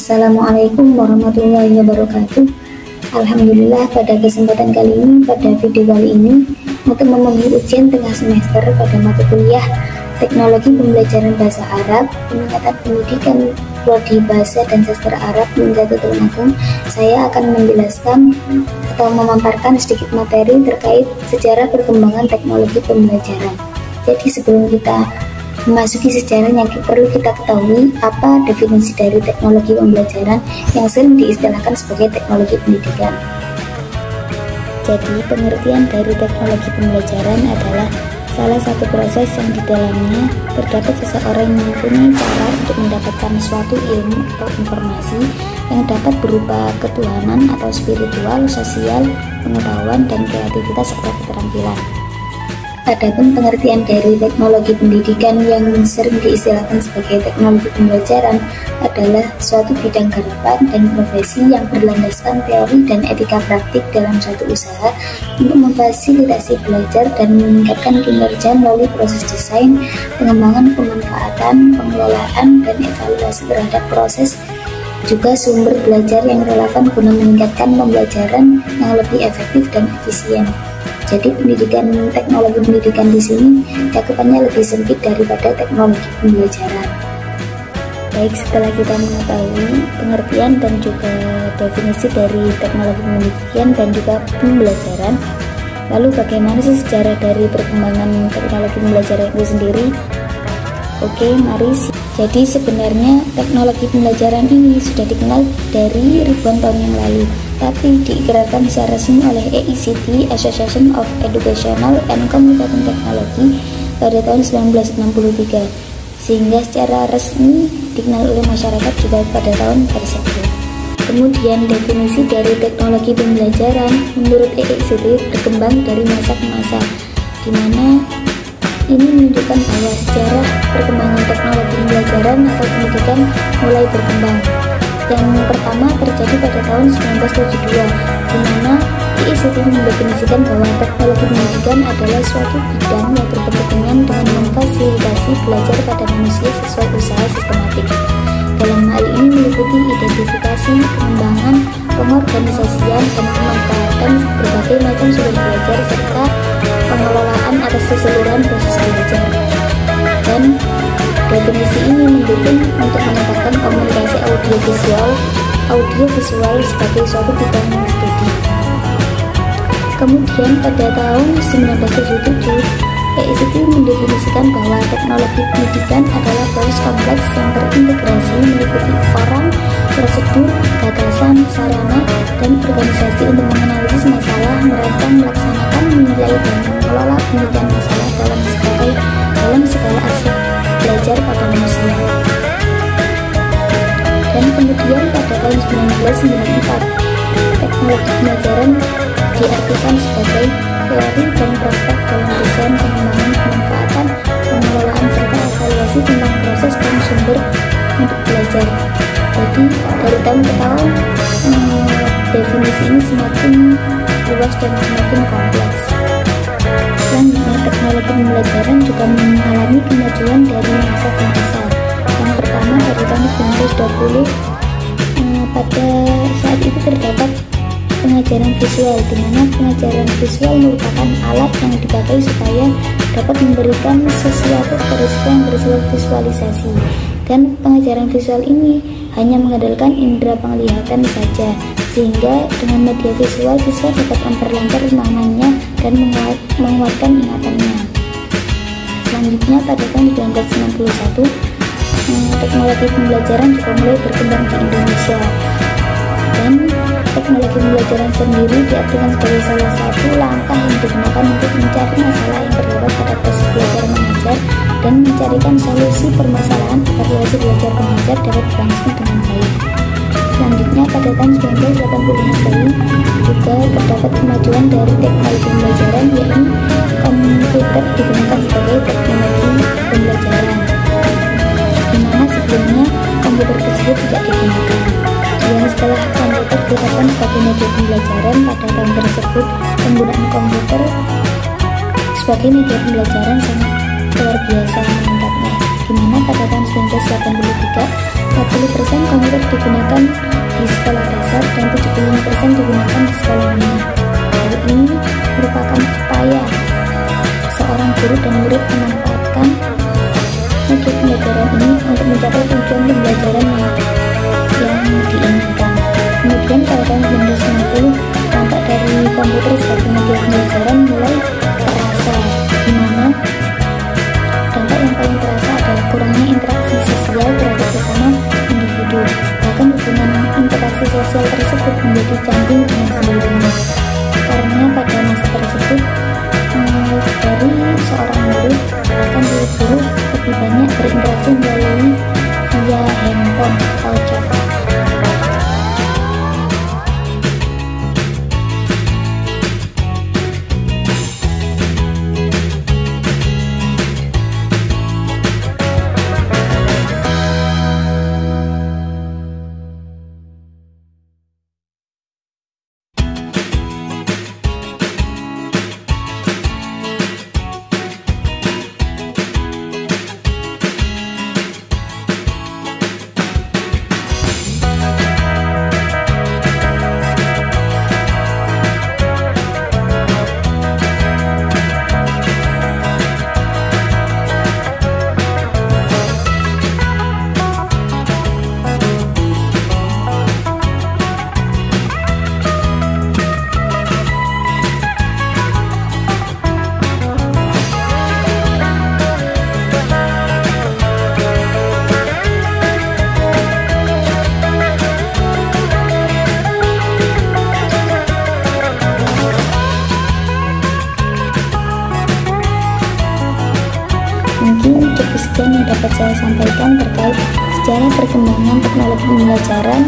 Assalamualaikum warahmatullahi wabarakatuh. Alhamdulillah, pada kesempatan kali ini, pada video kali ini, untuk memenuhi ujian tengah semester pada mata kuliah Teknologi Pembelajaran Bahasa Arab, Peningkatan Pendidikan Prodi Bahasa dan Sastra Arab hingga Tulungagung, saya akan menjelaskan atau memaparkan sedikit materi terkait sejarah perkembangan teknologi pembelajaran. Jadi sebelum kita memasuki sejarahnya, perlu kita ketahui apa definisi dari teknologi pembelajaran yang sering diistilahkan sebagai teknologi pendidikan. Jadi, pengertian dari teknologi pembelajaran adalah salah satu proses yang di dalamnya terdapat seseorang yang mempunyai cara untuk mendapatkan suatu ilmu atau informasi yang dapat berupa ketuhanan atau spiritual, sosial, pengetahuan, dan kreativitas serta keterampilan. Adapun pengertian dari teknologi pendidikan yang sering diistilahkan sebagai teknologi pembelajaran adalah suatu bidang garapan dan profesi yang berlandaskan teori dan etika praktik dalam suatu usaha untuk memfasilitasi belajar dan meningkatkan kinerja melalui proses desain, pengembangan, pemanfaatan, pengelolaan, dan evaluasi terhadap proses juga sumber belajar yang relevan guna meningkatkan pembelajaran yang lebih efektif dan efisien. Jadi teknologi pendidikan di sini cakupannya lebih sempit daripada teknologi pembelajaran. Baik, setelah kita mengetahui pengertian dan juga definisi dari teknologi pendidikan dan juga pembelajaran, lalu bagaimana sih sejarah dari perkembangan teknologi pembelajaran itu sendiri? Oke, mari. Jadi sebenarnya teknologi pembelajaran ini sudah dikenal dari ribuan tahun yang lalu, tapi diikrarkan secara resmi oleh AECT (Association of Educational and Communication Technology) pada tahun 1963, sehingga secara resmi dikenal oleh masyarakat juga pada tahun tersebut. Kemudian definisi dari teknologi pembelajaran menurut AECT berkembang dari masa ke masa, di mana ini menunjukkan bahwa sejarah perkembangan teknologi pembelajaran atau pendidikan mulai berkembang. Yang pertama terjadi pada tahun 1972, di mana AECT mendefinisikan bahwa teknologi pendidikan adalah suatu bidang yang berkepentingan dengan memfasilitasi belajar pada manusia sesuai usaha sistematik. Dalam hal ini meliputi identifikasi, pengembangan, pengorganisasian, dan pemanfaatan berbagai macam sumber belajar serta pengelolaan atas keseluruhan proses belajar. Dan definisi ini mendukung untuk meningkatkan komunikasi audiovisual sebagai suatu bidang studi. Kemudian pada tahun 1977, AECT mendefinisikan bahwa teknologi pendidikan adalah proses kompleks yang terintegrasi meliputi orang, prosedur, gagasan, sarana, dan organisasi untuk menganalisis masalah, merancang, melaksanakan, menilai, dan mengelola penyelesaian masalah dalam segala aspek belajar pada manusia. Dan kemudian pada tahun 1994, teknologi pembelajaran diartikan sebagai teori dan praktek dalam desain, pengembangan, pemanfaatan, pengelolaan, serta evaluasi tentang proses dan sumber untuk belajar. Jadi dari tahun ke tahun definisi ini semakin luas dan semakin kompleks. Selanjutnya, teknologi pembelajaran juga mengalami kemajuan dari masa ke masa. Yang pertama dari tahun 1920, pada saat itu terdapat pengajaran visual, di mana pengajaran visual merupakan alat yang dipakai supaya dapat memberikan sesuatu peristiwa yang bersifat visualisasi. Dan pengajaran visual ini hanya mengandalkan indera penglihatan saja, sehingga dengan media visual siswa dapat memperlancar pemahamannya dan menguatkan ingatannya. Selanjutnya pada tahun 1991, teknologi pembelajaran juga mulai berkembang di Indonesia. Dan teknologi pembelajaran sendiri diartikan sebagai salah satu langkah yang digunakan untuk mencari masalah yang terdapat pada proses belajar mengajar dan mencarikan solusi permasalahan agar proses belajar mengajar dapat berlangsung dengan baik. Selanjutnya pada tahun 1985 juga terdapat kemajuan dari teknologi pembelajaran, yaitu komputer digunakan sebagai teknologi pembelajaran, di mana sebelumnya komputer tersebut tidak digunakan. Dan setelah komputer digunakan sebagai media pembelajaran, pada tahun tersebut penggunaan komputer sebagai media pembelajaran sangat luar biasa meningkatnya, di mana pada tahun 1983, 40% komputer digunakan di sekolah dasar dan 75% digunakan di sekolah menengah. Hal ini merupakan upaya seorang guru dan murid memanfaatkan metode pembelajaran ini untuk mencapai tujuan pembelajaran yang diinginkan. Kemudian pada tahun 1990, dampak dari komputer sebagai media pembelajaran mulai terasa, di mana dampak yang paling terasa adalah kurangnya interaksi sosial terhadap sesama individu. Bahkan hubungan interaksi sosial tersebut menjadi canggung dengan sendirinya. Karena pada masa tersebut, dari seorang murid bahkan guru lebih banyak berinteraksi melalui via handphone atau chat. Mungkin cukup sekian yang dapat saya sampaikan terkait sejarah perkembangan teknologi pembelajaran.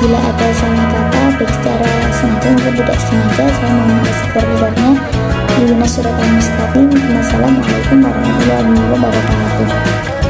Bila ada salah kata baik secara sengaja maupun tidak sengaja, saya mohon maaf sebesar-besarnya. Wassalamualaikum warahmatullahi wabarakatuh.